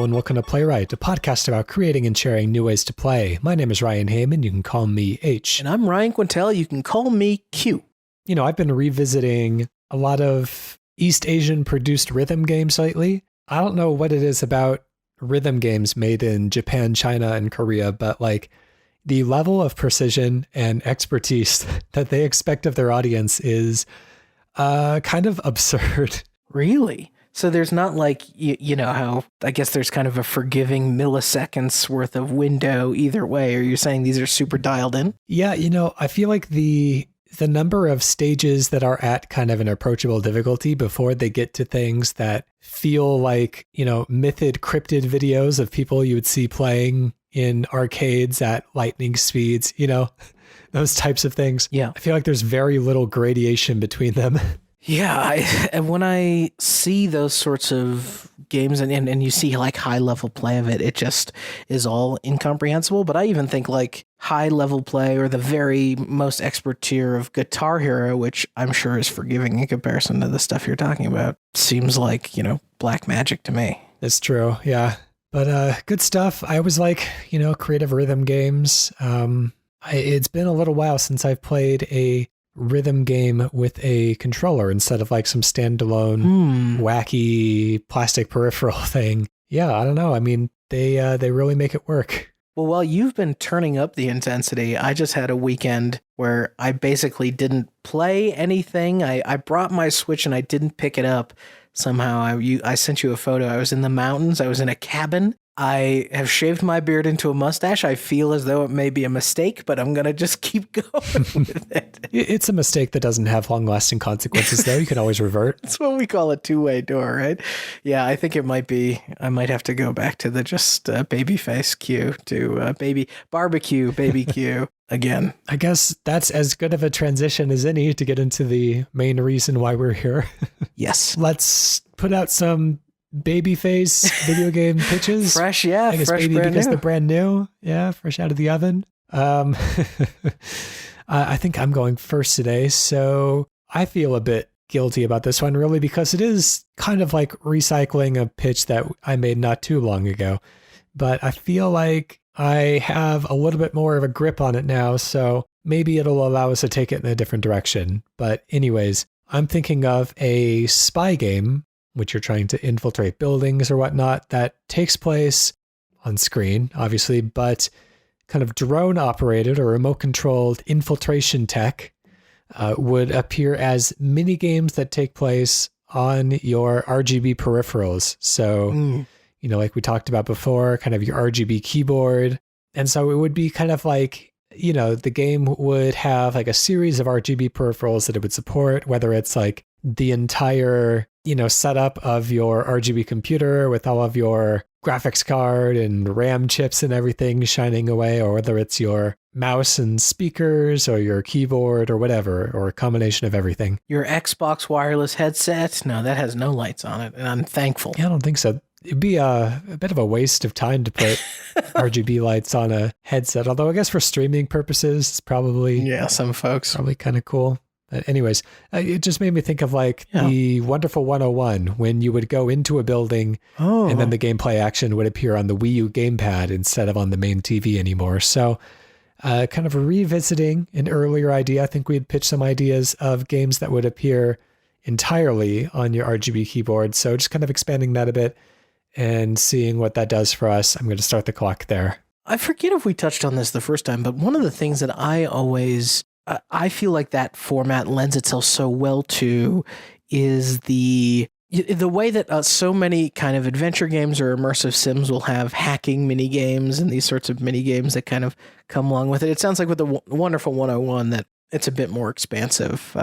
and welcome to Playwright, a podcast about creating and sharing new ways to play. My name is Ryan Hamann. You can call me H. And I'm Ryan Quintal. You can call me Q. You know, I've been revisiting a lot of East Asian produced rhythm games lately. I don't know what it is about rhythm games made in Japan, China, and Korea, but like the level of precision and expertise that they expect of their audience is kind of absurd. Really? So there's not like, you know, how I guess there's kind of a forgiving milliseconds worth of window either way. Are you saying these are super dialed in? Yeah, you know, I feel like the number of stages that are at kind of an approachable difficulty before they get to things that feel like, you know, mythid cryptid videos of people you would see playing in arcades at lightning speeds, you know, those types of things. Yeah. I feel like there's very little gradation between them. Yeah, and when I see those sorts of games and you see like high level play of it, it just is all incomprehensible. But I even think like high level play or the very most expert tier of Guitar Hero, which I'm sure is forgiving in comparison to the stuff you're talking about, seems like, you know, black magic to me. It's true, yeah. But good stuff. I always like, you know, creative rhythm games. It's been a little while since I've played a rhythm game with a controller instead of like some standalone wacky plastic peripheral thing. Yeah, I don't know. I mean, they really make it work. Well, while you've been turning up the intensity, I just had a weekend where I basically didn't play anything. I brought my Switch and I didn't pick it up. Somehow I sent you a photo. I was in the mountains. I was in a cabin. I have shaved my beard into a mustache. I feel as though it may be a mistake, but I'm going to just keep going with it. It's a mistake that doesn't have long-lasting consequences, though. You can always revert. That's what we call a two-way door, right? Yeah, I think it might be. I might have to go back to the just babyface Q to baby barbecue, baby Q again. I guess that's as good of a transition as any to get into the main reason why we're here. Yes. Let's put out some babyface video game pitches. Fresh, yeah. I guess fresh, baby brand because new. they're brand new. Yeah, fresh out of the oven. I think I'm going first today, so I feel a bit guilty about this one, really, because it is kind of like recycling a pitch that I made not too long ago. But I feel like I have a little bit more of a grip on it now, so maybe it'll allow us to take it in a different direction. But anyways, I'm thinking of a spy game which you're trying to infiltrate buildings or whatnot, that takes place on screen, obviously, but kind of drone operated or remote controlled infiltration tech would appear as mini games that take place on your RGB peripherals. So, you know, like we talked about before, kind of your RGB keyboard. And so it would be kind of like, you know, the game would have like a series of RGB peripherals that it would support, whether it's like the entire, you know, setup of your RGB computer with all of your graphics card and RAM chips and everything shining away, or whether it's your mouse and speakers or your keyboard or whatever, or a combination of everything. Your Xbox wireless headset? No, that has no lights on it, and I'm thankful. Yeah, I don't think so. It'd be a bit of a waste of time to put RGB lights on a headset, although I guess for streaming purposes, it's probably... Yeah, some folks. Probably kind of cool. But anyways, it just made me think of like the Wonderful 101 when you would go into a building and then the gameplay action would appear on the Wii U gamepad instead of on the main TV anymore. So kind of revisiting an earlier idea. I think we'd pitch some ideas of games that would appear entirely on your RGB keyboard. So just kind of expanding that a bit and seeing what that does for us. I'm going to start the clock there. I forget if we touched on this the first time, but one of the things that I feel like that format lends itself so well to is the way that so many kind of adventure games or immersive sims will have hacking mini games and these sorts of mini games that kind of come along with it. It sounds like with the Wonderful 101 that it's a bit more expansive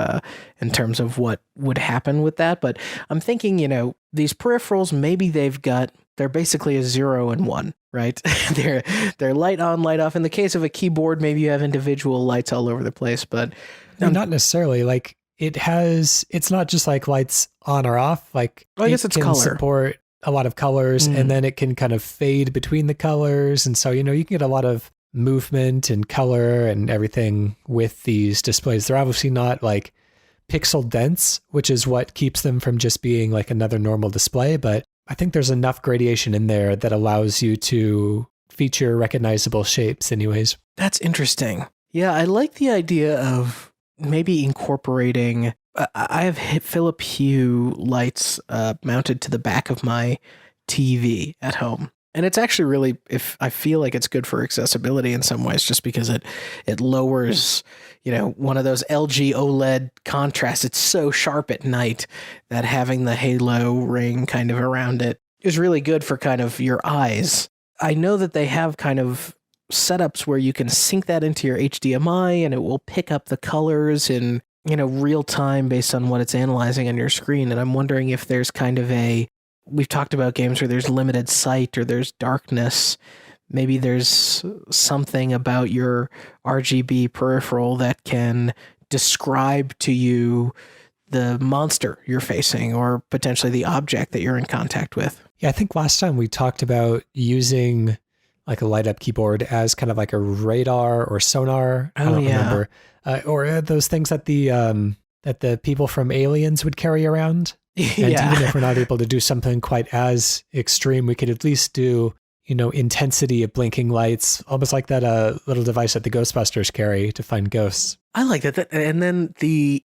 in terms of what would happen with that. But I'm thinking, you know, these peripherals, maybe they're basically a 0 and 1, right? they're light on, light off. In the case of a keyboard, maybe you have individual lights all over the place, but no, not necessarily. Like it's not just like lights on or off. Like I guess it's color. Support a lot of colors and then it can kind of fade between the colors. And so, you know, you can get a lot of movement and color and everything with these displays. They're obviously not like pixel dense, which is what keeps them from just being like another normal display, but I think there's enough gradation in there that allows you to feature recognizable shapes anyways. That's interesting. Yeah, I like the idea of maybe incorporating. I have Philip Hue lights mounted to the back of my TV at home. And it's actually really, if I feel like it's good for accessibility in some ways, just because it lowers, one of those LG OLED contrasts. It's so sharp at night that having the halo ring kind of around it is really good for kind of your eyes. I know that they have kind of setups where you can sync that into your HDMI and it will pick up the colors in, real time based on what it's analyzing on your screen. And I'm wondering if there's kind of we've talked about games where there's limited sight or there's darkness. Maybe there's something about your RGB peripheral that can describe to you the monster you're facing or potentially the object that you're in contact with. Yeah, I think last time we talked about using like a light up keyboard as kind of like a radar or sonar. I don't remember. Or those things that the people from Aliens would carry around. And even if we're not able to do something quite as extreme, we could at least do, intensity of blinking lights, almost like that little device that the Ghostbusters carry to find ghosts. I like that. And then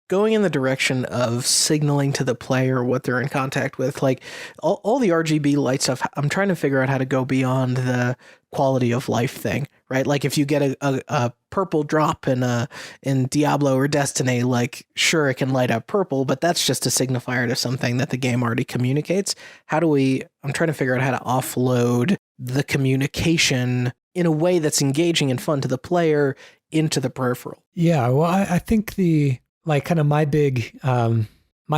going in the direction of signaling to the player what they're in contact with, like all the RGB light stuff, I'm trying to figure out how to go beyond the quality of life thing, right? Like if you get a purple drop in Diablo or Destiny, like sure, it can light up purple, but that's just a signifier to something that the game already communicates. I'm trying to figure out how to offload the communication in a way that's engaging and fun to the player into the peripheral. Yeah, well, I think my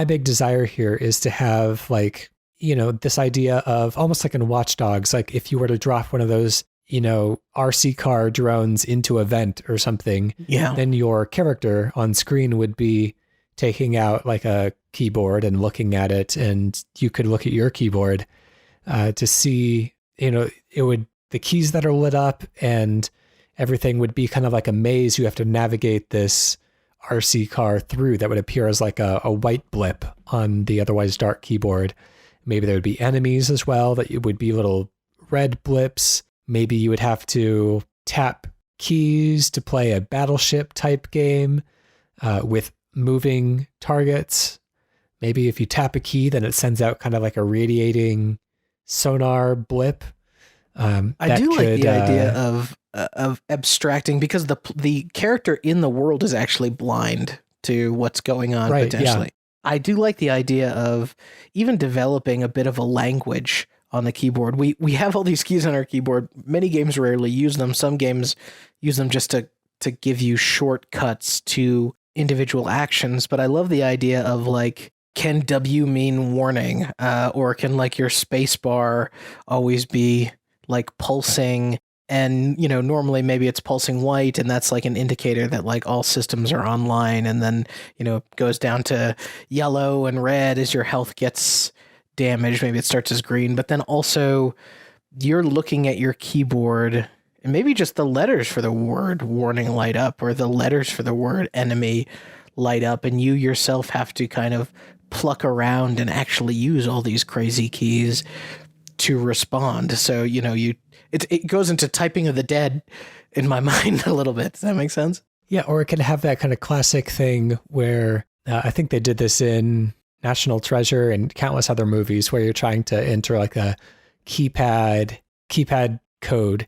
big desire here is to have this idea of almost like in Watch Dogs, like if you were to drop one of those, RC car drones into a vent or something, then your character on screen would be taking out like a keyboard and looking at it, and you could look at your keyboard to see, the keys that are lit up and everything would be kind of like a maze you have to navigate this RC car through that would appear as like a white blip on the otherwise dark keyboard. Maybe there would be enemies as well that would be little red blips. Maybe you would have to tap keys to play a battleship type game with moving targets. Maybe if you tap a key, then it sends out kind of like a radiating sonar blip. I do like the idea of abstracting, because the character in the world is actually blind to what's going on potentially. Yeah. I do like the idea of even developing a bit of a language on the keyboard. We have all these keys on our keyboard. Many games rarely use them. Some games use them just to give you shortcuts to individual actions. But I love the idea of like, can W mean warning? Or can like your space bar always be like pulsing? And, normally maybe it's pulsing white, and that's like an indicator that like all systems are online. And then, it goes down to yellow and red as your health gets damaged. Maybe it starts as green, but then also you're looking at your keyboard and maybe just the letters for the word warning light up, or the letters for the word enemy light up. And you yourself have to kind of pluck around and actually use all these crazy keys to respond. So, it goes into typing of the dead in my mind a little bit. Does that make sense? Yeah, or it can have that kind of classic thing where I think they did this in National Treasure and countless other movies, where you're trying to enter like a keypad code,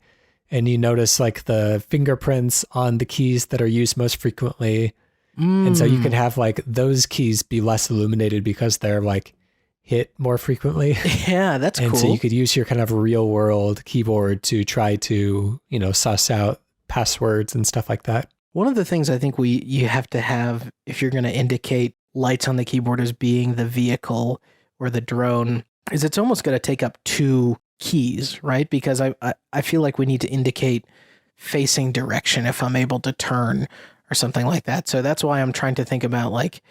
and you notice like the fingerprints on the keys that are used most frequently. And so you can have like those keys be less illuminated because they're like hit more frequently. Yeah, that's cool. And so you could use your kind of real world keyboard to try to, suss out passwords and stuff like that. One of the things I think you have to have if you're going to indicate lights on the keyboard as being the vehicle or the drone is it's almost going to take up two keys, right? Because I feel like we need to indicate facing direction if I'm able to turn or something like that. So that's why I'm trying to think about like,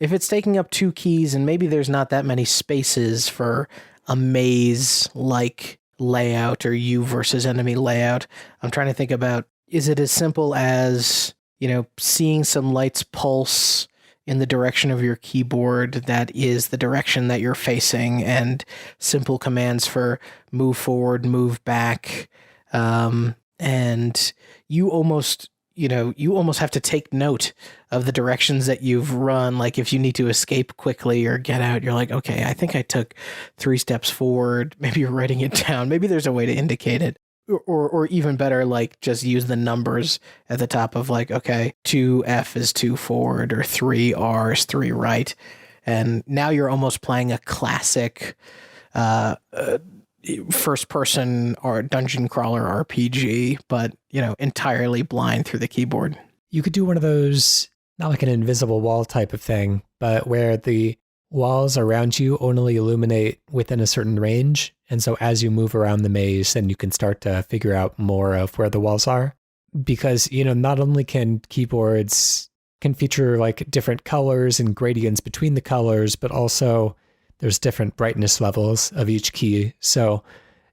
if it's taking up two keys and maybe there's not that many spaces for a maze-like layout or you versus enemy layout, I'm trying to think about, is it as simple as, seeing some lights pulse in the direction of your keyboard that is the direction that you're facing, and simple commands for move forward, move back. And you almost have to take note of the directions that you've run. Like if you need to escape quickly or get out, you're like, okay, I think I took 3 steps forward. Maybe you're writing it down. Maybe there's a way to indicate it. Or even better, like just use the numbers at the top of like, okay, 2F is 2 forward, or 3R is 3 right. And now you're almost playing a classic first person or dungeon crawler RPG, but, entirely blind through the keyboard. You could do one of those, not like an invisible wall type of thing, but where the walls around you only illuminate within a certain range. And so as you move around the maze, then you can start to figure out more of where the walls are. Because, not only can keyboards can feature like different colors and gradients between the colors, but also there's different brightness levels of each key. So,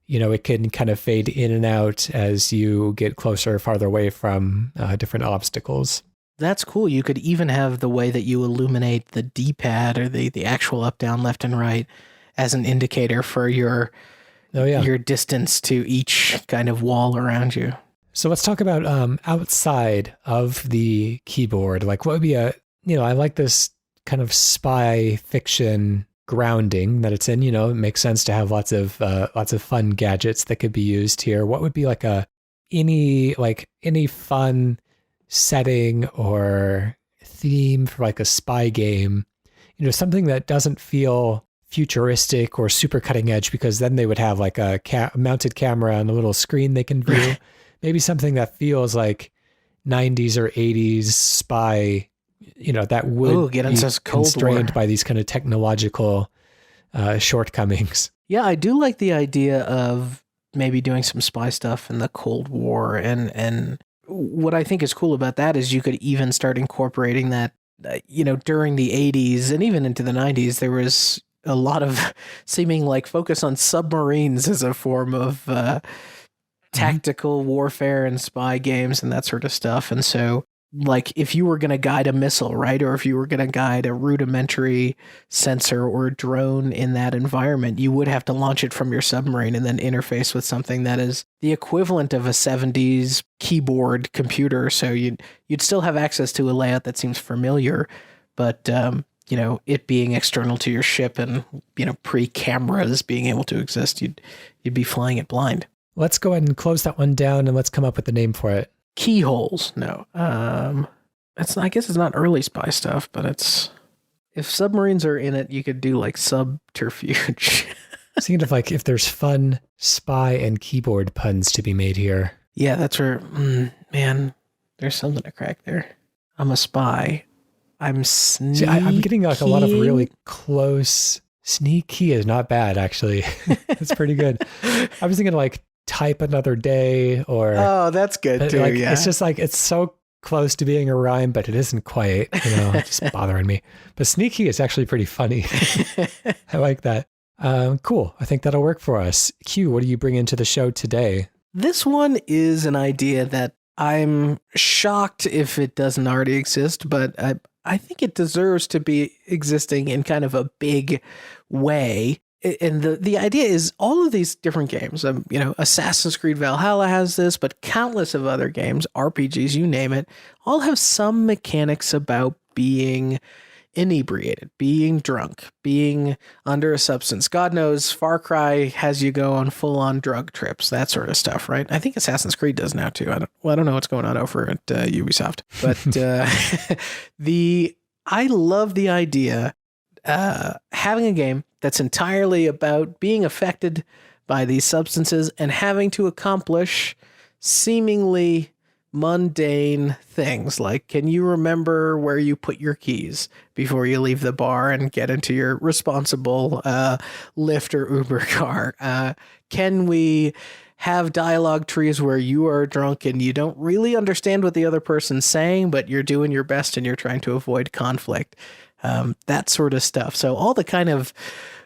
it can kind of fade in and out as you get closer or farther away from different obstacles. That's cool. You could even have the way that you illuminate the D-pad or the actual up, down, left, and right as an indicator for your distance to each kind of wall around you. So let's talk about outside of the keyboard. Like what would be I like this kind of spy fiction grounding that it's in. It makes sense to have lots of fun gadgets that could be used here. What would be like any fun setting or theme for like a spy game? Something that doesn't feel futuristic or super cutting edge, because then they would have like a mounted camera and a little screen they can view. Maybe something that feels like 90s or 80s spy, that would get be into constrained by these kind of technological shortcomings. Yeah, I do like the idea of maybe doing some spy stuff in the Cold War. And what I think is cool about that is you could even start incorporating that, during the 80s and even into the 90s, there was a lot of seeming like focus on submarines as a form of tactical warfare and spy games and that sort of stuff. And so, like, if you were going to guide a missile, right, or if you were going to guide a rudimentary sensor or drone in that environment, you would have to launch it from your submarine and then interface with something that is the equivalent of a 70s keyboard computer. So you'd still have access to a layout that seems familiar, but it being external to your ship and pre-cameras being able to exist, you'd be flying it blind. Let's go ahead and close that one down and let's come up with a name for it. Keyholes. No. I guess it's not early spy stuff, but it's, if submarines are in it, you could do like subterfuge. I was thinking of like if there's fun spy and keyboard puns to be made here. Yeah, that's where, man, there's something to crack there. I'm a spy. I'm sneaky. See, I'm getting like a lot of really close. SneaKey is not bad, actually. It's pretty good. I was thinking like type another day, or that's good too. Like, yeah, it's just like it's so close to being a rhyme, but it isn't quite. It's just bothering me. But SneaKey is actually pretty funny. I like that. Cool. I think that'll work for us. Q, what do you bring into the show today? This one is an idea that I'm shocked if it doesn't already exist, but I think it deserves to be existing in kind of a big way. And the idea is all of these different games, Assassin's Creed Valhalla has this, but countless of other games, RPGs, you name it, all have some mechanics about being inebriated, being drunk, being under a substance. God knows Far Cry has you go on full-on drug trips, that sort of stuff, right? I think Assassin's Creed does now too. I don't know what's going on over at Ubisoft, but I love the idea having a game that's entirely about being affected by these substances and having to accomplish seemingly mundane things like, can you remember where you put your keys before you leave the bar and get into your responsible Lyft or Uber car? Can we have dialogue trees where you are drunk and you don't really understand what the other person's saying, but you're doing your best and you're trying to avoid conflict? That sort of stuff. So all the kind of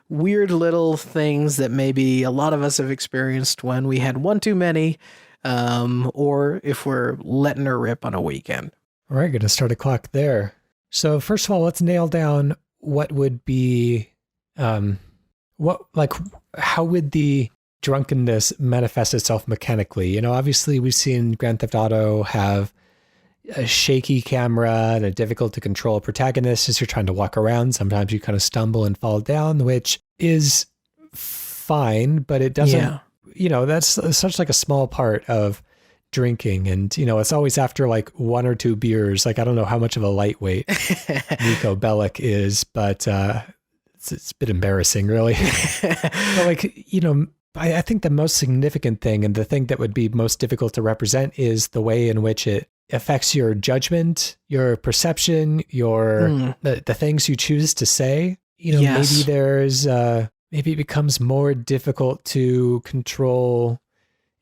weird little things that maybe a lot of us have experienced when we had one too many, or if we're letting her rip on a weekend. All right, going to start a clock there. So first of all, let's nail down what would be, how would the drunkenness manifest itself mechanically? Obviously we've seen Grand Theft Auto have a shaky camera and a difficult to control protagonist as you're trying to walk around. Sometimes you kind of stumble and fall down, which is fine, but it doesn't, that's such like a small part of drinking. And, it's always after like one or two beers. Like, I don't know how much of a lightweight Nico Bellic is, but it's a bit embarrassing, really. But like, I think the most significant thing and the thing that would be most difficult to represent is the way in which it affects your judgment, your perception, the things you choose to say. Yes. Maybe it becomes more difficult to control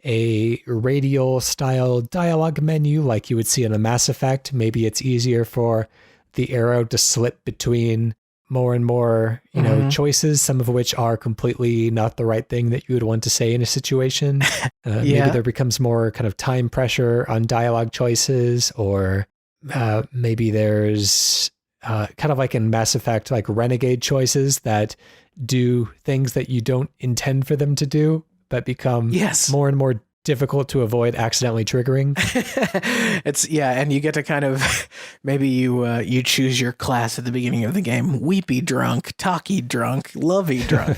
a radial style dialogue menu like you would see in a Mass Effect. Maybe it's easier for the arrow to slip between more and more, choices, some of which are completely not the right thing that you would want to say in a situation. Maybe there becomes more kind of time pressure on dialogue choices, or maybe there's kind of like in Mass Effect, like renegade choices that do things that you don't intend for them to do, but become more and more difficult to avoid accidentally triggering. And you get to kind of, maybe you choose your class at the beginning of the game: weepy drunk, talky drunk, lovey drunk,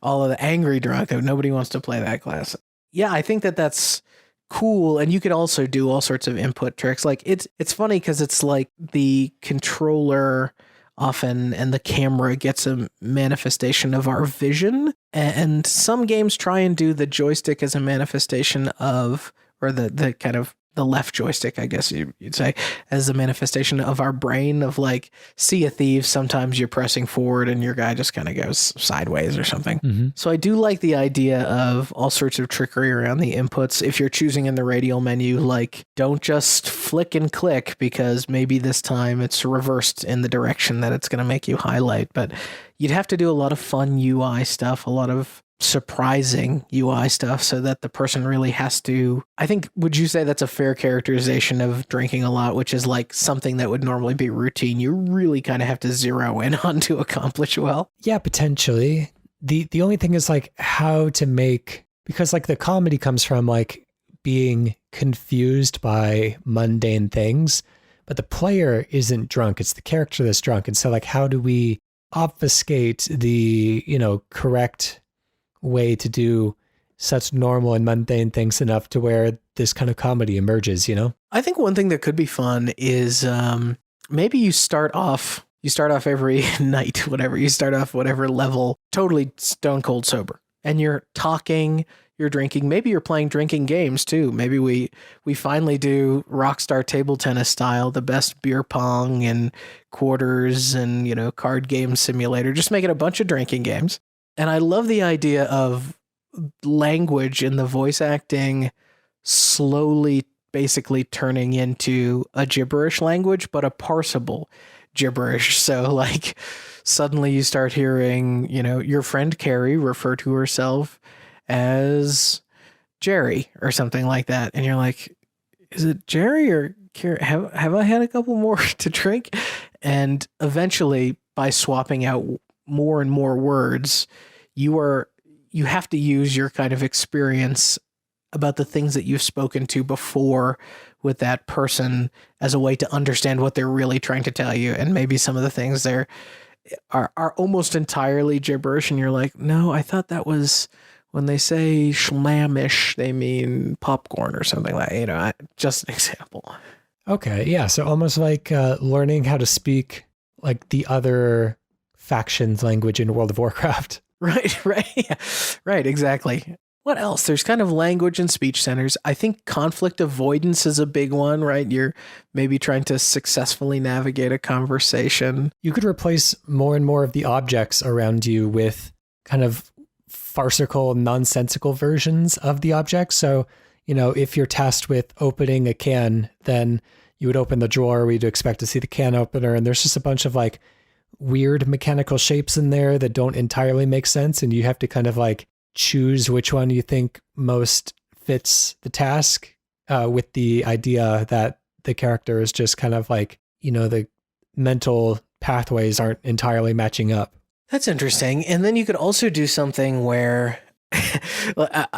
all of the angry drunk. Nobody wants to play that class. Yeah, I think that's cool. And you could also do all sorts of input tricks. Like it's funny because it's like the controller often and the camera gets a manifestation of our vision, and some games try and do the joystick as a manifestation of, or the kind of the left joystick, I guess you'd say, as a manifestation of our brain, of like Sea of Thieves. Sometimes you're pressing forward and your guy just kind of goes sideways or something. Mm-hmm. So I do like the idea of all sorts of trickery around the inputs. If you're choosing in the radial menu, like, don't just flick and click, because maybe this time it's reversed in the direction that it's going to make you highlight. But you'd have to do a lot of fun UI stuff, a lot of surprising UI stuff, so that the person really has to, I think, would you say that's a fair characterization of drinking a lot, which is like something that would normally be routine, you really kind of have to zero in on to accomplish well? Yeah, potentially. The only thing is like how to make, because like the comedy comes from like being confused by mundane things, but the player isn't drunk, it's the character that's drunk. And so like, how do we obfuscate the, correct way to do such normal and mundane things enough to where this kind of comedy emerges, I think one thing that could be fun is maybe you start off every night, you start off whatever level totally stone cold sober, and you're talking, you're drinking, maybe you're playing drinking games too. Maybe we finally do Rockstar table tennis style, the best beer pong and quarters and, card game simulator, just make it a bunch of drinking games. And I love the idea of language in the voice acting slowly basically turning into a gibberish language, but a parsable gibberish. So like suddenly you start hearing, your friend Carrie refer to herself as Jerry or something like that. And you're like, is it Jerry or Carrie? Have I had a couple more to drink? And eventually, by swapping out more and more words, you have to use your kind of experience about the things that you've spoken to before with that person as a way to understand what they're really trying to tell you. And maybe some of the things there are almost entirely gibberish, and you're like, no, I thought that was, when they say schlamish, they mean popcorn or something like that. Just an example. Okay, yeah. So almost like learning how to speak like the other faction's language in World of Warcraft. Right, exactly. What else? There's kind of language and speech centers. I think conflict avoidance is a big one, right? You're maybe trying to successfully navigate a conversation. You could replace more and more of the objects around you with kind of farcical, nonsensical versions of the objects. So, if you're tasked with opening a can, then you would open the drawer where you'd expect to see the can opener. And there's just a bunch of like weird mechanical shapes in there that don't entirely make sense. And you have to kind of like choose which one you think most fits the task, with the idea that the character is just kind of like, the mental pathways aren't entirely matching up. That's interesting. And then you could also do something where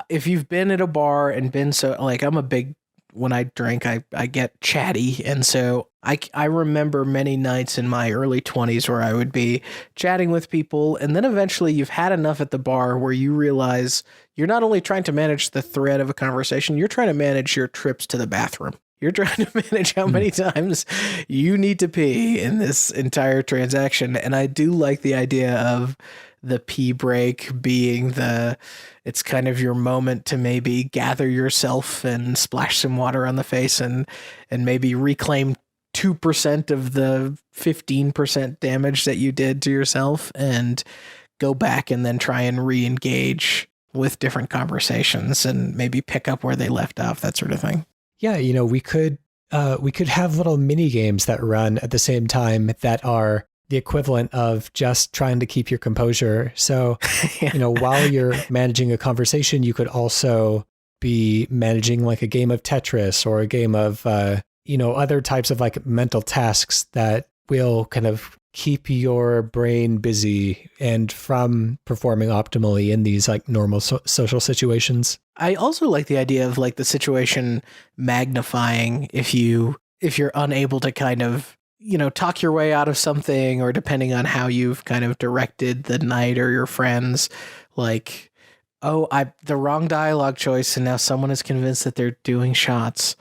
if you've been at a bar and been when I drink, I get chatty. And so I remember many nights in my early 20s where I would be chatting with people. And then eventually you've had enough at the bar where you realize you're not only trying to manage the thread of a conversation, you're trying to manage your trips to the bathroom. You're trying to manage how many times you need to pee in this entire transaction. And I do like the idea of the pee break being it's kind of your moment to maybe gather yourself and splash some water on the face and maybe reclaim 2% of the 15% damage that you did to yourself and go back and then try and re-engage with different conversations and maybe pick up where they left off, that sort of thing. Yeah, we could have little mini games that run at the same time that are the equivalent of just trying to keep your composure. So, while you're managing a conversation, you could also be managing like a game of Tetris or a game of, other types of like mental tasks that will kind of keep your brain busy and from performing optimally in these like normal social situations. I also like the idea of like the situation magnifying if you're unable to kind of, talk your way out of something, or depending on how you've kind of directed the night or your friends, like, the wrong dialogue choice, and now someone is convinced that they're doing shots.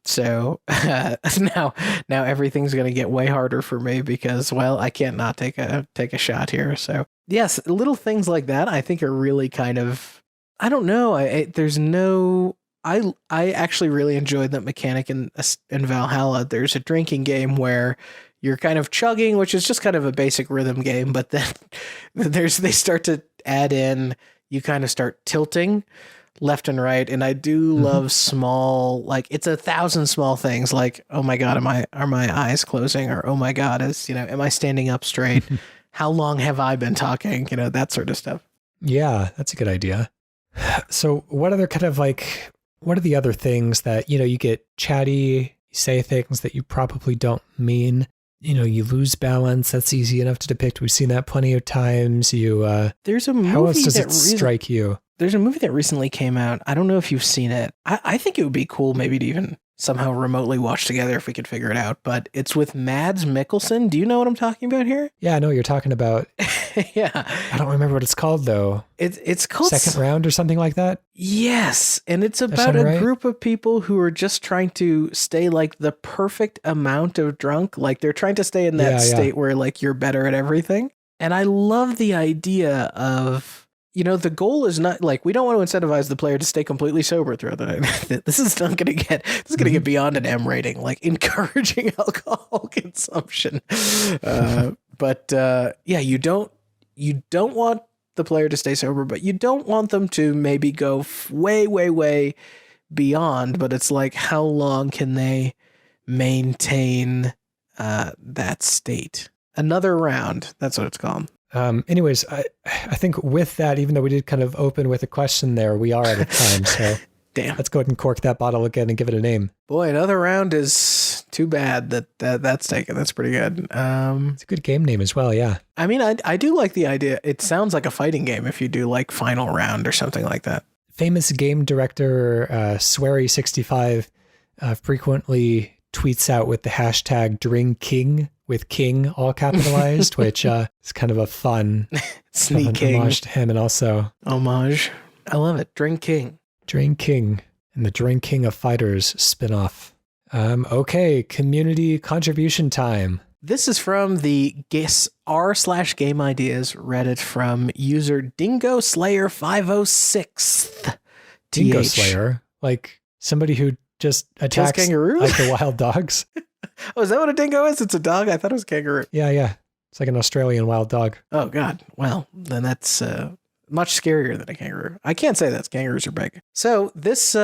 So now everything's going to get way harder for me because, well, I can't not take a shot here. So yes, little things like that I think are really kind of, I don't know. I actually really enjoyed that mechanic in Valhalla. There's a drinking game where you're kind of chugging, which is just kind of a basic rhythm game, but then they start to add in, you kind of start tilting left and right. And I do love small, like it's 1,000 small things like, oh my God, are my eyes closing? Or, oh my God, am I standing up straight? How long have I been talking? That sort of stuff. Yeah, that's a good idea. So what are the other things that, you get chatty, you say things that you probably don't mean, you lose balance. That's easy enough to depict. We've seen that plenty of times. There's a movie how else does it strike you? There's a movie that recently came out. I don't know if you've seen it. I think it would be cool maybe to even somehow remotely watch together if we could figure it out. But it's with Mads Mikkelsen. Do you know what I'm talking about here? Yeah, I know what you're talking about. Yeah. I don't remember what it's called, though. It's called Second Round or something like that? Yes. And it's about a group of people who are just trying to stay like the perfect amount of drunk. Like they're trying to stay in that state where like you're better at everything. And I love the idea of, the goal is not like, we don't want to incentivize the player to stay completely sober throughout the night. This is going to get beyond an M rating, like encouraging alcohol consumption. But you don't want the player to stay sober, but you don't want them to maybe go way, way, way beyond. But it's like, how long can they maintain that state? Another round. That's what it's called. Anyways, I think with that, even though we did kind of open with a question there, we are out of time. So damn, let's go ahead and cork that bottle again and give it a name. Boy, another round is too bad that's taken. That's pretty good. It's a good game name as well. Yeah. I mean, I do like the idea. It sounds like a fighting game if you do like Final Round or something like that. Famous game director Swery65 frequently tweets out with the hashtag #DrinkKing with King all capitalized, which is kind of a fun SneaKey homage to him, and also homage. I love it. Drink King and the Drink King of Fighters spinoff. Okay, community contribution time. This is from the r/game ideas Reddit from user Dingo Slayer 506. Dingo Slayer, like somebody who just attacks kangaroos? like the wild dogs. Oh, is that what a dingo is? It's a dog? I thought it was a kangaroo. Yeah. It's like an Australian wild dog. Oh, God. Well, then that's much scarier than a kangaroo. I can't say that. Kangaroos are big. So this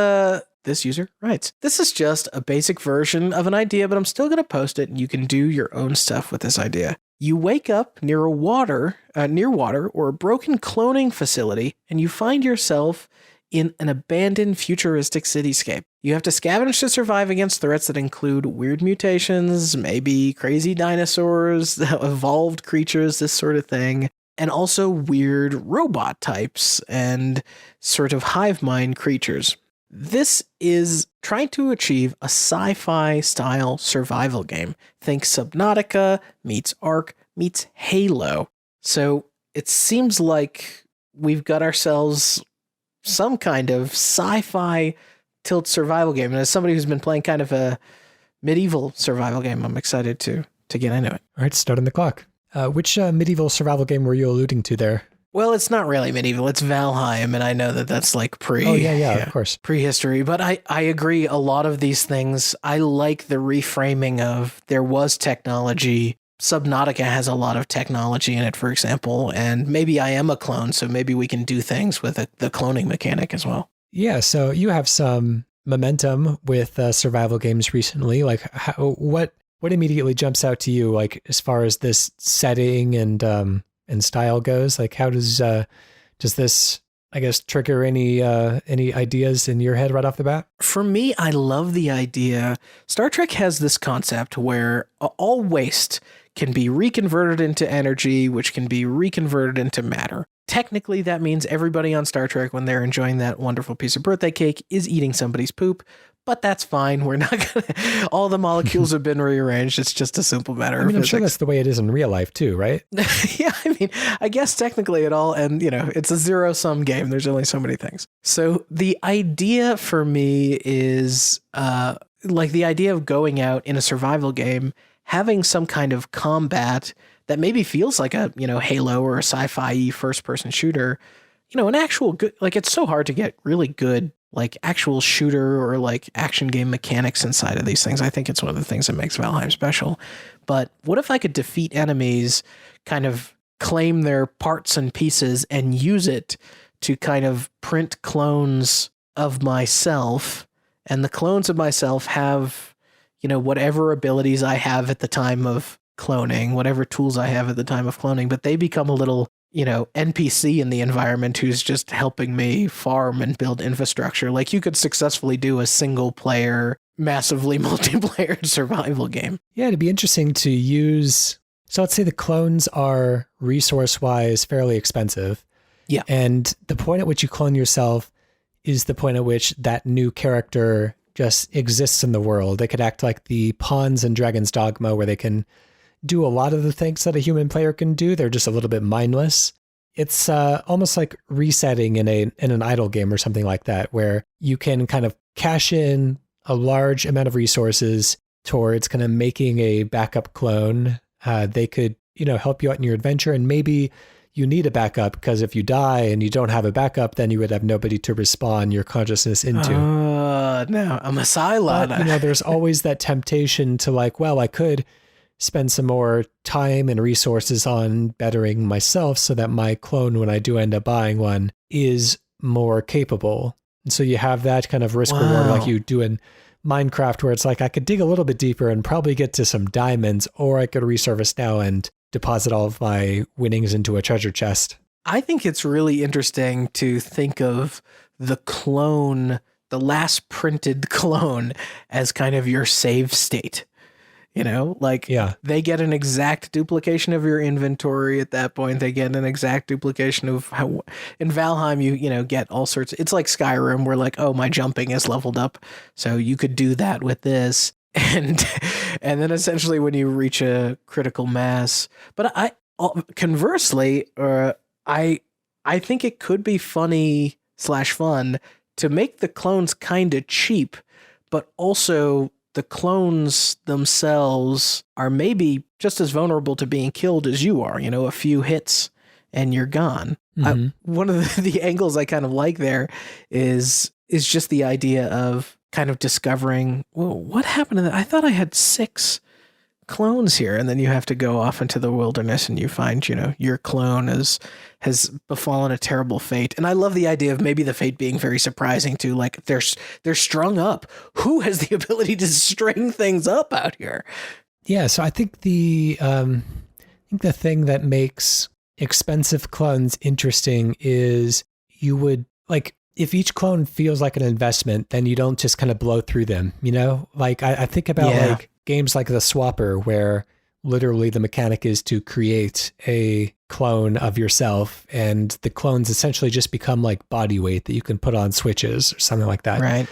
user writes, this is just a basic version of an idea, but I'm still going to post it and you can do your own stuff with this idea. You wake up near water or a broken cloning facility and you find yourself in an abandoned futuristic cityscape. You have to scavenge to survive against threats that include weird mutations, maybe crazy dinosaurs, evolved creatures, this sort of thing, and also weird robot types and sort of hive mind creatures. This is trying to achieve a sci-fi style survival game. Think Subnautica meets Ark meets Halo. So it seems like we've got ourselves some kind of sci-fi tilt survival game. And as somebody who's been playing kind of a medieval survival game, I'm excited to get into it. All right, starting the clock. Which medieval survival game were you alluding to there? Well, it's not really medieval. It's Valheim, and I know that that's like Oh, yeah, of course. Prehistory. But I agree, a lot of these things, I like the reframing of there was technology. Subnautica has a lot of technology in it, for example, and maybe I am a clone, so maybe we can do things with the cloning mechanic as well. Yeah, so you have some momentum with survival games recently. Like, what immediately jumps out to you, like as far as this setting and style goes? Like, how does this, I guess, trigger any ideas in your head right off the bat? For me, I love the idea. Star Trek has this concept where all waste can be reconverted into energy, which can be reconverted into matter. Technically, that means everybody on Star Trek, when they're enjoying that wonderful piece of birthday cake, is eating somebody's poop. But that's fine. We're not gonna. All the molecules have been rearranged. It's just a simple matter of I'm physics. sure that's the way it is in real life too, right? Yeah, I mean, I guess technically it all, and it's a zero-sum game. There's only so many things. So the idea for me is like the idea of going out in a survival game, having some kind of combat that maybe feels like a Halo or a sci-fi first-person shooter. An actual good, like, it's so hard to get really good like actual shooter or like action game mechanics inside of these things. I think it's one of the things that makes Valheim special. But what if I could defeat enemies, kind of claim their parts and pieces and use it to kind of print clones of myself, and the clones of myself have, whatever abilities I have at the time of cloning, whatever tools I have at the time of cloning, but they become a little NPC in the environment who's just helping me farm and build infrastructure. Like, you could successfully do a single player, massively multiplayer survival game. Yeah, it'd be interesting to use. So let's say the clones are resource-wise fairly expensive. Yeah. And the point at which you clone yourself is the point at which that new character just exists in the world. They could act like the pawns in Dragon's Dogma, where they can do a lot of the things that a human player can do. They're just a little bit mindless. It's almost like resetting in an idle game or something like that, where you can kind of cash in a large amount of resources towards kind of making a backup clone. They could, help you out in your adventure, and maybe you need a backup because if you die and you don't have a backup, then you would have nobody to respawn your consciousness into. No, I'm a Cylon. But, there's always that temptation to like, well, I could spend some more time and resources on bettering myself so that my clone, when I do end up buying one, is more capable. And so you have that kind of risk reward like you do in Minecraft, where it's like, I could dig a little bit deeper and probably get to some diamonds, or I could resurface now and deposit all of my winnings into a treasure chest. I think it's really interesting to think of the clone, the last printed clone, as kind of your save state. They get an exact duplication of your inventory at that point. They get an exact duplication of how in Valheim you get all sorts. It's like Skyrim, where like, oh, my jumping is leveled up, so you could do that with this, and then essentially when you reach a critical mass. But conversely, I think it could be funny/fun to make the clones kind of cheap, but also the clones themselves are maybe just as vulnerable to being killed as you are. A few hits and you're gone. Mm-hmm. One of the angles I kind of like there is just the idea of kind of discovering, well, what happened to that? I thought I had 6 clones here, and then you have to go off into the wilderness and you find, your clone has befallen a terrible fate. And I love the idea of maybe the fate being very surprising too. Like, they're strung up. Who has the ability to string things up out here? Yeah, so I think the thing that makes expensive clones interesting is you would, like, if each clone feels like an investment, then you don't just kind of blow through them, you know? Like I think about like games like the Swapper, where literally the mechanic is to create a clone of yourself, and the clones essentially just become like body weight that you can put on switches or something like that. Right.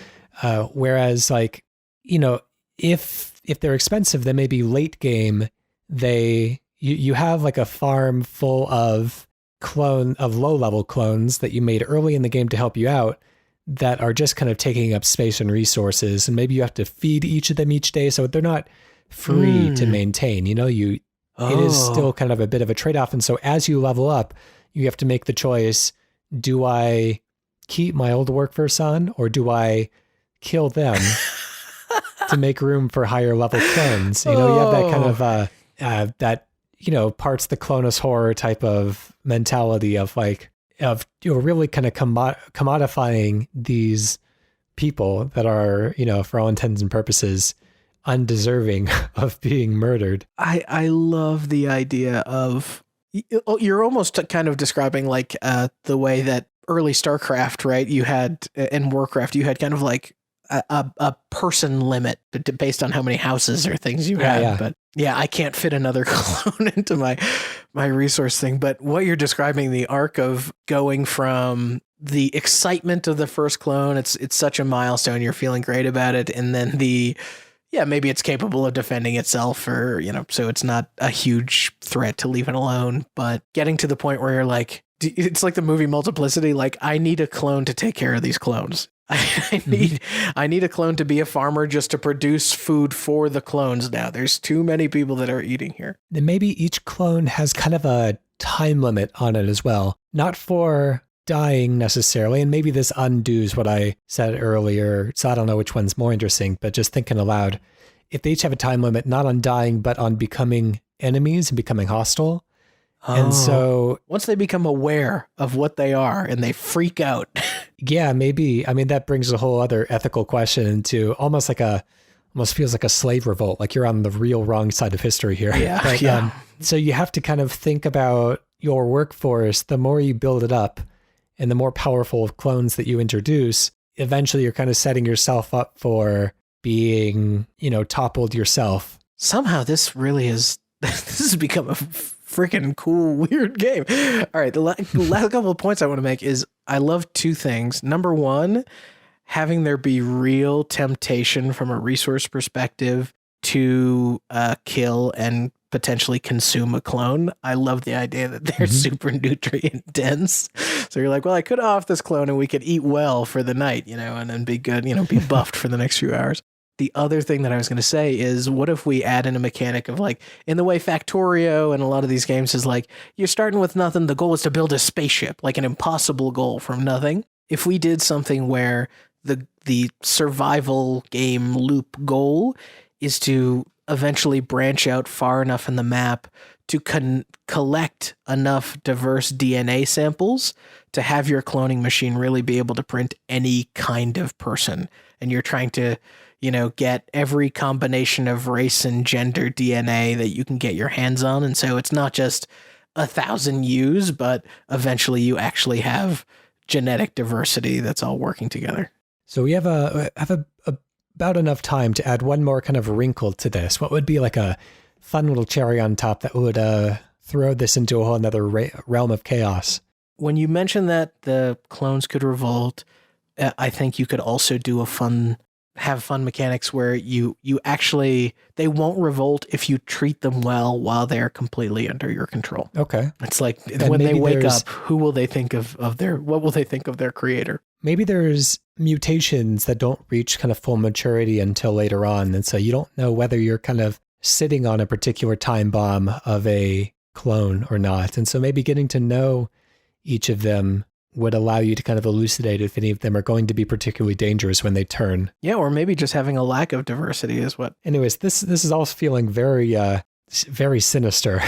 Whereas like, you know, if they're expensive, then maybe late game, you have like a farm full of low level clones that you made early in the game to help you out that are just kind of taking up space and resources. And maybe you have to feed each of them each day. So they're not free to maintain, you know, it is still kind of a bit of a trade-off. And so as you level up, you have to make the choice, do I keep my old workforce on, or do I kill them to make room for higher level clones? You know, you have that kind of, that, you know, parts the Clonus horror type of mentality of like, you're really kind of commodifying these people that are, you know, for all intents and purposes, undeserving of being murdered. I love the idea of, you're almost kind of describing like the way that early StarCraft, right? You had, and Warcraft, you had kind of like a person limit based on how many houses or things you had. Yeah. But yeah, I can't fit another clone into my resource thing. But what you're describing, the arc of going from the excitement of the first clone, it's such a milestone, you're feeling great about it, and then maybe it's capable of defending itself, or, you know, so it's not a huge threat to leave it alone. But getting to the point where you're like, it's like the movie Multiplicity, like, I need a clone to take care of these clones. I need a clone to be a farmer just to produce food for the clones now. There's too many people that are eating here. Then maybe each clone has kind of a time limit on it as well. Not for dying necessarily, and maybe this undoes what I said earlier, so I don't know which one's more interesting, but just thinking aloud, if they each have a time limit, not on dying, but on becoming enemies and becoming hostile. And so once they become aware of what they are and they freak out. Yeah, maybe. I mean, that brings a whole other ethical question into almost feels like a slave revolt, like you're on the real wrong side of history here. Yeah. But, so you have to kind of think about your workforce. The more you build it up and the more powerful of clones that you introduce, eventually you're kind of setting yourself up for being, you know, toppled yourself. Somehow this really this has become a freaking cool, weird game. All right. The last couple of points I want to make is I love two things. Number one, having there be real temptation from a resource perspective to kill and potentially consume a clone. I love the idea that they're super nutrient dense. So you're like, well, I could off this clone and we could eat well for the night, you know, and then be good, you know, be buffed for the next few hours. The other thing that I was going to say is, what if we add in a mechanic of like, in the way Factorio and a lot of these games is like, you're starting with nothing. The goal is to build a spaceship, like an impossible goal from nothing. If we did something where the survival game loop goal is to eventually branch out far enough in the map to collect enough diverse DNA samples to have your cloning machine really be able to print any kind of person. And you're trying to, you know, get every combination of race and gender DNA that you can get your hands on. And so it's not just 1,000 U's, but eventually you actually have genetic diversity that's all working together. So we have about enough time to add one more kind of wrinkle to this. What would be like a fun little cherry on top that would throw this into a whole another realm of chaos? When you mentioned that the clones could revolt, I think you could also do have fun mechanics where you actually, they won't revolt if you treat them well while they're completely under your control. Okay. It's like, when they wake up, who will they think what will they think of their creator? Maybe there's mutations that don't reach kind of full maturity until later on. And so you don't know whether you're kind of sitting on a particular time bomb of a clone or not. And so maybe getting to know each of them would allow you to kind of elucidate if any of them are going to be particularly dangerous when they turn. Yeah, or maybe just having a lack of diversity is what. Anyways, this is all feeling very, very sinister.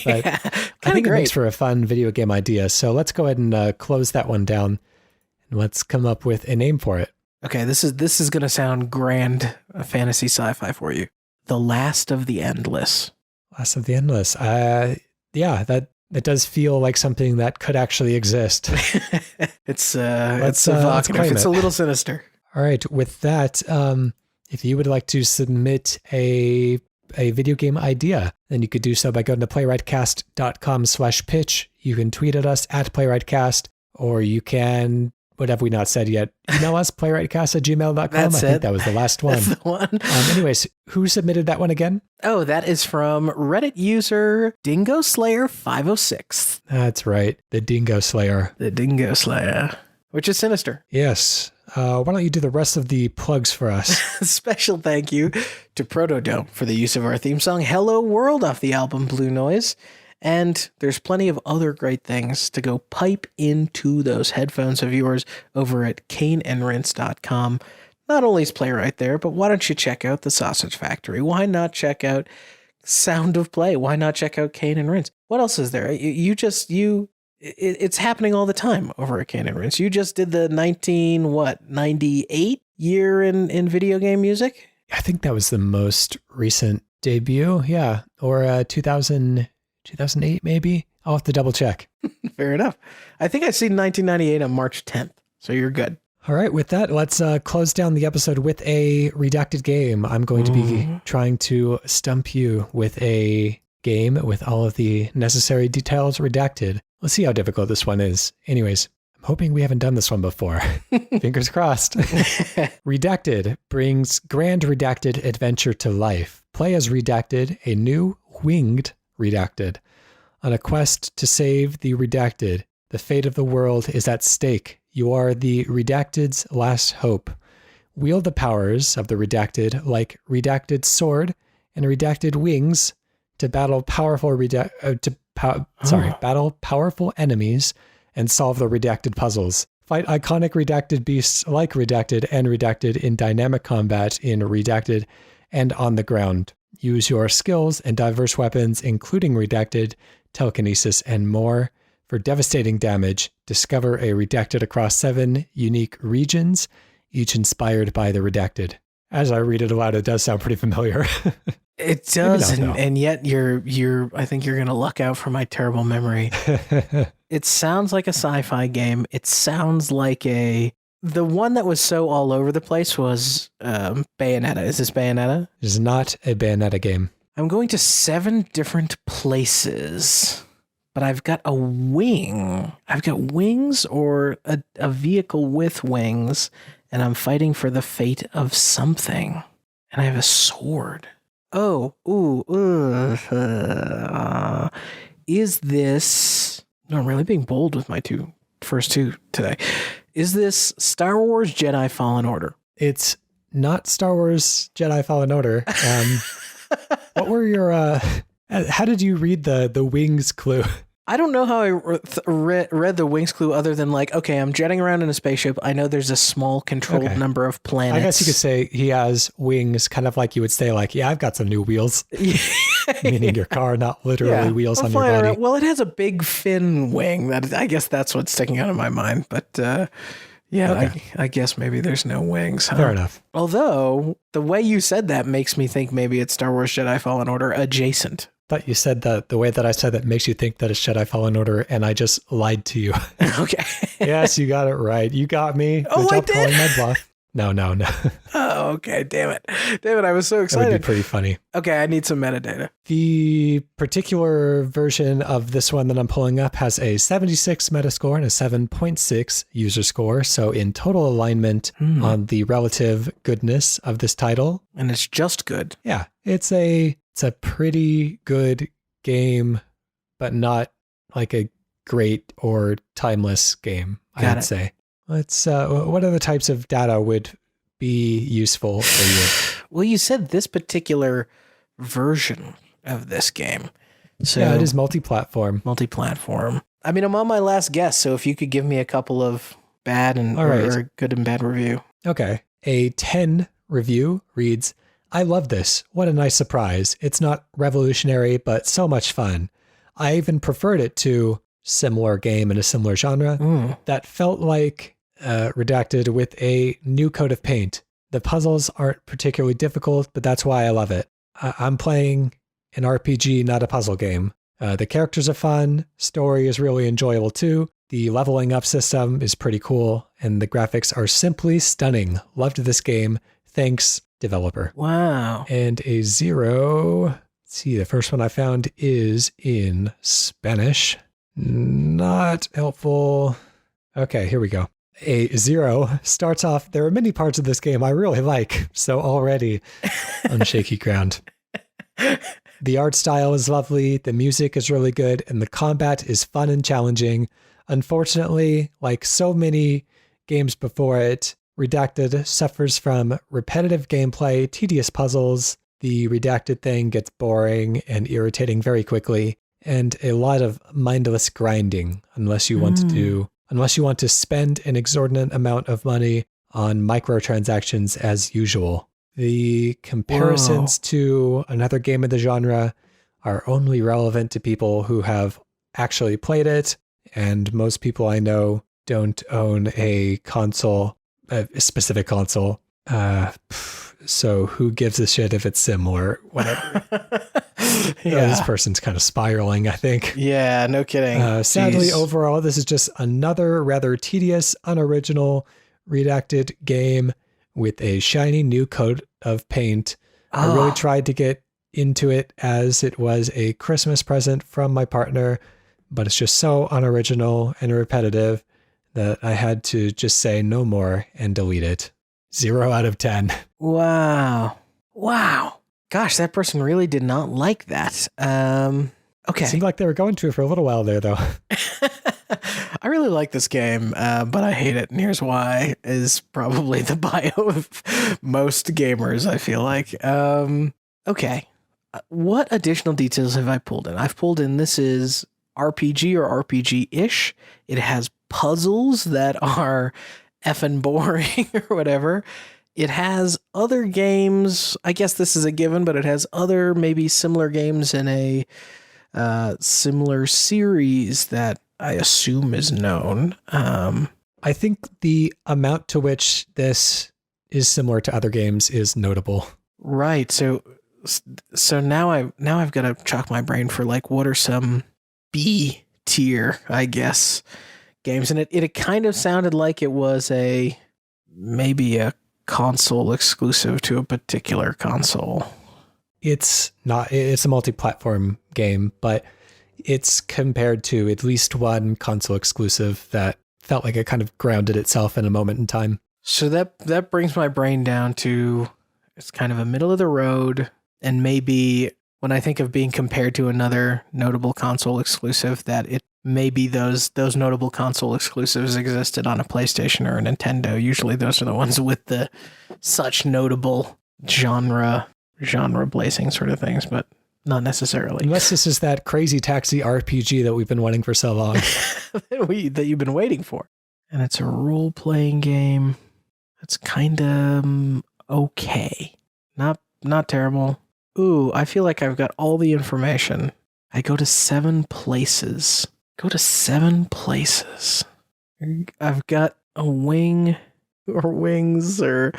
But Yeah, I think great. it makes for a fun video game idea. So let's go ahead and close that one down, and let's come up with a name for it. Okay, this is going to sound grand fantasy sci-fi for you. The Last of the Endless. Last of the Endless. Yeah, It does feel like something that could actually exist. It's evocative. It's a little sinister. All right. With that, if you would like to submit a video game idea, then you could do so by going to playwrightcast.com/pitch. You can tweet at us at playwrightcast, or you can, what have we not said yet? Email us, playwrightcast@gmail.com. I think that was the last one. That's the one. Anyways, who submitted that one again? Oh, that is from Reddit user Dingo Slayer 506. That's right. The Dingo Slayer. The Dingo Slayer, which is sinister. Yes. Why don't you do the rest of the plugs for us? Special thank you to PROTODOME for the use of our theme song, Hello World, off the album Blue Noise. And there's plenty of other great things to go pipe into those headphones of yours over at caneandrinse.com. Not only is Playwright there, but why don't you check out the Sausage Factory? Why not check out Sound of Play? Why not check out Cane and Rinse? What else is there? It's happening all the time over at Cane and Rinse. You just did the 98 year in video game music? I think that was the most recent debut. Yeah. Or 2008 maybe. I'll have to double check. Fair enough. I think I see 1998 on March 10th. So you're good. All right. With that, let's close down the episode with a redacted game. I'm going to be trying to stump you with a game with all of the necessary details redacted. Let's see how difficult this one is. Anyways, I'm hoping we haven't done this one before. Fingers crossed. Redacted brings Grand Redacted adventure to life. Play as Redacted, a new winged Redacted. On a quest to save the Redacted, the fate of the world is at stake. You are the Redacted's last hope. Wield the powers of the Redacted like Redacted sword and Redacted wings to battle powerful powerful enemies and solve the Redacted puzzles. Fight iconic Redacted beasts like Redacted and Redacted in dynamic combat in Redacted and on the ground. Use your skills and diverse weapons, including Redacted, telekinesis, and more, for devastating damage. Discover a Redacted across 7 unique regions, each inspired by the Redacted. As I read it aloud, it does sound pretty familiar. It does, and yet I think you're gonna luck out for my terrible memory. It sounds like a sci-fi game. It sounds like the one that was so all over the place was Bayonetta. Is this Bayonetta? It is not a Bayonetta game. I'm going to 7 different places, but I've got a wing. I've got wings or a vehicle with wings, and I'm fighting for the fate of something. And I have a sword. Is this... No, I'm really being bold with my first two today. Is this Star Wars Jedi Fallen Order? It's not Star Wars Jedi Fallen Order. What were your... how did you read the wings clue? I don't know how I read the wings clue other than like, okay, I'm jetting around in a spaceship. I know there's a small controlled number of planets. I guess you could say he has wings, kind of like you would say like, yeah, I've got some new wheels. Meaning your car, not literally wheels on your body. Well, it has a big fin wing. I guess that's what's sticking out of my mind. But I guess maybe there's no wings. Huh? Fair enough. Although the way you said that makes me think maybe it's Star Wars Jedi Fallen Order adjacent. But you said that the way that I said that makes you think that it's Jedi Fallen Order, and I just lied to you. Okay. Yes, you got it right. You got me. Good job calling my bluff. No. Oh, okay. Damn it. I was so excited. That would be pretty funny. Okay, I need some metadata. The particular version of this one that I'm pulling up has a 76 Metascore and a 7.6 user score. So in total alignment on the relative goodness of this title. And it's just good. Yeah. It's a pretty good game, but not like a great or timeless game, I would say. Let's, what other types of data would be useful for you? Well, you said this particular version of this game. So yeah, it is multi-platform. I mean, I'm on my last guess, so if you could give me a couple of bad and or good and bad review. Okay. A 10 review reads, I love this. What a nice surprise. It's not revolutionary, but so much fun. I even preferred it to similar game in a similar genre that felt like Redacted with a new coat of paint. The puzzles aren't particularly difficult, but that's why I love it. I'm playing an RPG, not a puzzle game. The characters are fun. Story is really enjoyable too. The leveling up system is pretty cool. And the graphics are simply stunning. Loved this game. Thanks, developer. Wow. And a 0. Let's see, the first one I found is in Spanish. Not helpful. Okay, here we go. A 0 starts off, there are many parts of this game I really like, so already on shaky ground. The art style is lovely, the music is really good, and the combat is fun and challenging. Unfortunately, like so many games before it, Redacted suffers from repetitive gameplay, tedious puzzles. The Redacted thing gets boring and irritating very quickly, and a lot of mindless grinding unless you want to spend an exorbitant amount of money on microtransactions as usual. The comparisons to another game of the genre are only relevant to people who have actually played it, and most people I know don't own a console, a specific console. So who gives a shit if it's similar? Whatever. Yeah. This person's kind of spiraling, I think. Yeah, no kidding. Sadly, Jeez. overall, this is just another rather tedious, unoriginal, Redacted game with a shiny new coat of paint. I really tried to get into it as it was a Christmas present from my partner, but it's just so unoriginal and repetitive that I had to just say no more and delete it. 0 out of 10. Wow. Gosh, that person really did not like that. Okay. Seemed like they were going to for a little while there, though. I really like this game, but I hate it. And here's why is probably the bio of most gamers, I feel like. Okay. What additional details have I pulled in? I've pulled in this is RPG or RPG-ish. It has puzzles that are effing boring or whatever. It has other games. I guess this is a given, but it has other maybe similar games in a similar series that I assume is known. I think the amount to which this is similar to other games is notable. Right. So now I've got to chalk my brain for like what are some B tier, I guess, games, and it kind of sounded like it was maybe a console exclusive to a particular console. It's not. It's a multi-platform game, but it's compared to at least one console exclusive that felt like it kind of grounded itself in a moment in time. So that brings my brain down to it's kind of a middle of the road, and maybe when I think of being compared to another notable console exclusive, that it maybe those notable console exclusives existed on a PlayStation or a Nintendo. Usually those are the ones with the such notable genre blazing sort of things, but not necessarily. Unless this is that Crazy Taxi RPG that we've been wanting for so long. that you've been waiting for. And it's a role-playing game. It's kind of okay. Not terrible. Ooh, I feel like I've got all the information. I go to 7 places. I've got a wing or wings, or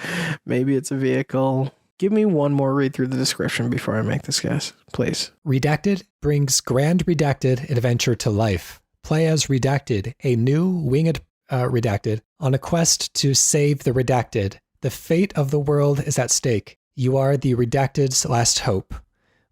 maybe it's a vehicle. Give me one more read through the description before I make this guess, please. Redacted brings Grand Redacted adventure to life. Play as Redacted, a new winged Redacted, on a quest to save the Redacted. The fate of the world is at stake. You are the Redacted's last hope.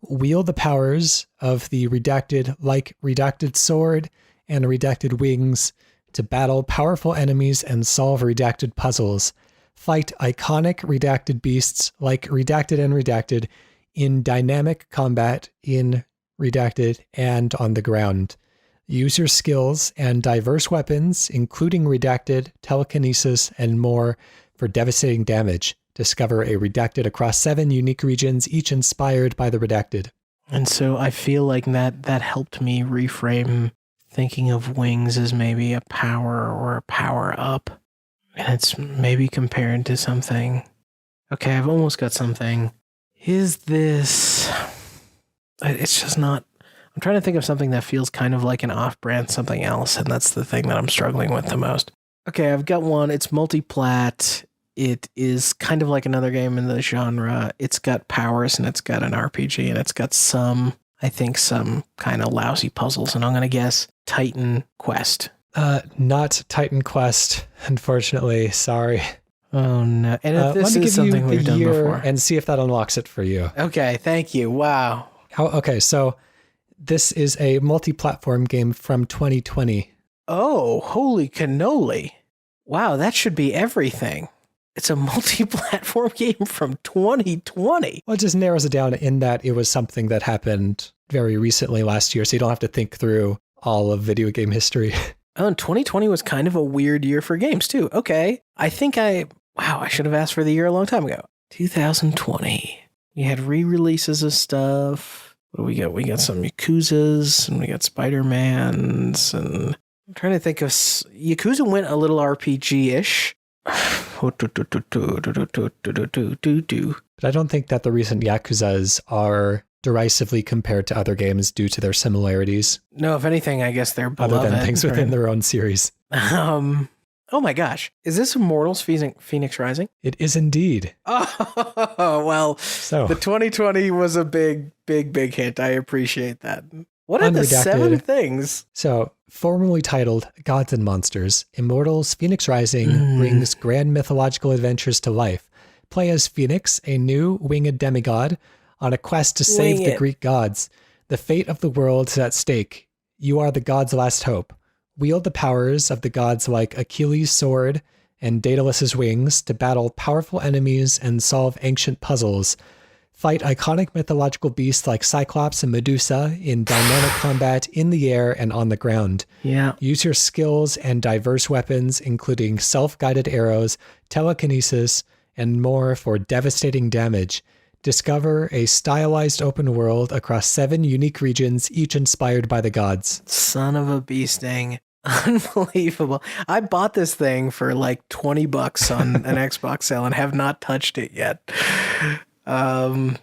Wield the powers of the Redacted like Redacted sword and Redacted wings to battle powerful enemies and solve Redacted puzzles. Fight iconic Redacted beasts like Redacted and Redacted in dynamic combat in Redacted and on the ground. Use your skills and diverse weapons, including Redacted, telekinesis, and more, for devastating damage. Discover a Redacted across 7 unique regions, each inspired by the Redacted. And so I feel like that helped me reframe thinking of wings as maybe a power or a power up. And it's maybe compared to something. Okay, I've almost got something. Is this... It's just not... I'm trying to think of something that feels kind of like an off-brand something else, and that's the thing that I'm struggling with the most. Okay, I've got one. It's multi-plat. It is kind of like another game in the genre. It's got powers, and it's got an RPG, and it's got some I think, some kind of lousy puzzles, and I'm going to guess Titan Quest. Not Titan Quest, unfortunately. Sorry. Oh, no. And if this is something we've done before. And see if that unlocks it for you. Okay, thank you. Wow. Okay, so this is a multi-platform game from 2020. Oh, holy cannoli. Wow, that should be everything. It's a multi-platform game from 2020. Well, it just narrows it down in that it was something that happened very recently last year, so you don't have to think through all of video game history. Oh, and 2020 was kind of a weird year for games, too. Okay. I should have asked for the year a long time ago. 2020. We had re-releases of stuff. What do we got? We got some Yakuzas, and we got Spider-Mans, and I'm trying to think of... Yakuza went a little RPG-ish. But I don't think that the recent Yakuzas are derisively compared to other games due to their similarities. No, if anything, I guess they're beloved. Other than things within their own series. Oh my gosh. Is this Immortals Phoenix Rising? It is indeed. Oh, well, so the 2020 was a big hit. I appreciate that. What are the 7 things? So, formerly titled Gods and Monsters, Immortals Phoenix Rising brings grand mythological adventures to life. Play as Phoenix, a new winged demigod, on a quest to save the Greek gods. The fate of the world is at stake. You are the gods' last hope. Wield the powers of the gods like Achilles' sword and Daedalus' wings to battle powerful enemies and solve ancient puzzles. Fight iconic mythological beasts like Cyclops and Medusa in dynamic combat in the air and on the ground. Yeah. Use your skills and diverse weapons, including self-guided arrows, telekinesis, and more for devastating damage. Discover a stylized open world across 7 unique regions, each inspired by the gods. Son of a bee sting. Unbelievable. I bought this thing for like $20 on an Xbox sale and have not touched it yet. I've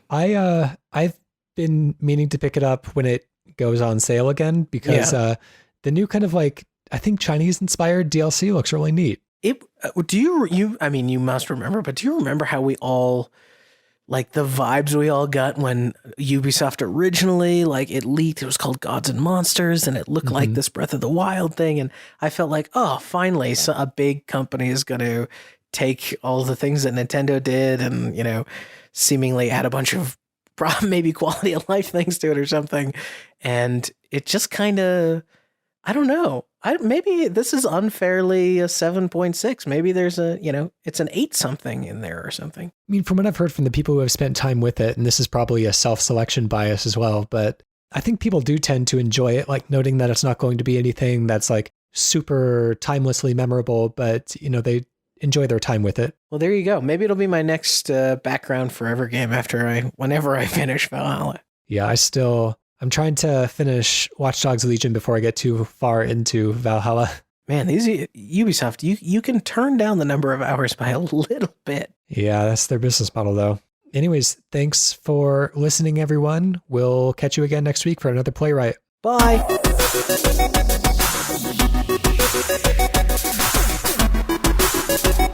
been meaning to pick it up when it goes on sale again because the new kind of like, I think Chinese inspired DLC looks really neat. You must remember, but do you remember how we all, like the vibes we all got when Ubisoft originally, like it leaked, it was called Gods and Monsters and it looked like this Breath of the Wild thing. And I felt like, oh, finally a big company is going to take all the things that Nintendo did and, you know, seemingly add a bunch of maybe quality of life things to it or something. And it just kind of, I don't know. Maybe this is unfairly a 7.6. Maybe there's it's an 8 something in there or something. I mean, from what I've heard from the people who have spent time with it, and this is probably a self-selection bias as well, but I think people do tend to enjoy it, like noting that it's not going to be anything that's like super timelessly memorable, but you know, they enjoy their time with it. Well, there you go. Maybe it'll be my next background forever game whenever I finish Valhalla. Yeah, I'm trying to finish Watch Dogs Legion before I get too far into Valhalla. Man, these Ubisoft, you can turn down the number of hours by a little bit. Yeah, that's their business model though. Anyways, thanks for listening, everyone. We'll catch you again next week for another Playwright. Bye. Thank you.